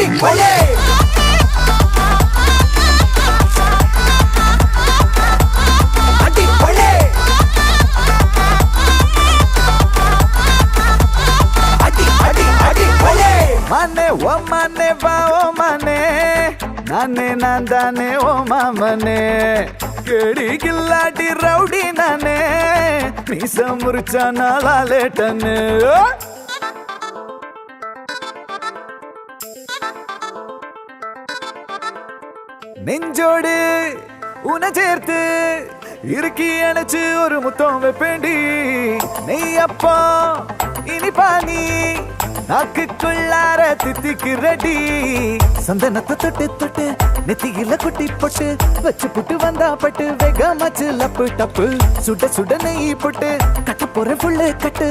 அடிப்பொலே அடிப்பொலே அடி அடி அடிப்பொலே மானே ஓ மானே வா ஓ மானே நானே நான் தானே ஓ மாமனே கேடி கில்லாடி ரவுடி நானே மீச முறிச்சா நாளா லேட்டன்னு நெஞ்சோடு உன சேர்த்து இறுக்கி அணைச்சு ஒரு முத்தம் வைப்பேண்டி நெய்யப்பா இனிப்பா நீ நாக்குக்குள்ளார தித்திக்கு ரெடி சந்தனத்தை தொட்டு தொட்டு நெத்தியில குட்டி போட்டு வச்சு புட்டு வந்தா பட்டு வேகமாச்சு லப்பு டப்பு சுட சுட நெய் போட்டு கட்ட போற புல்லு கட்டு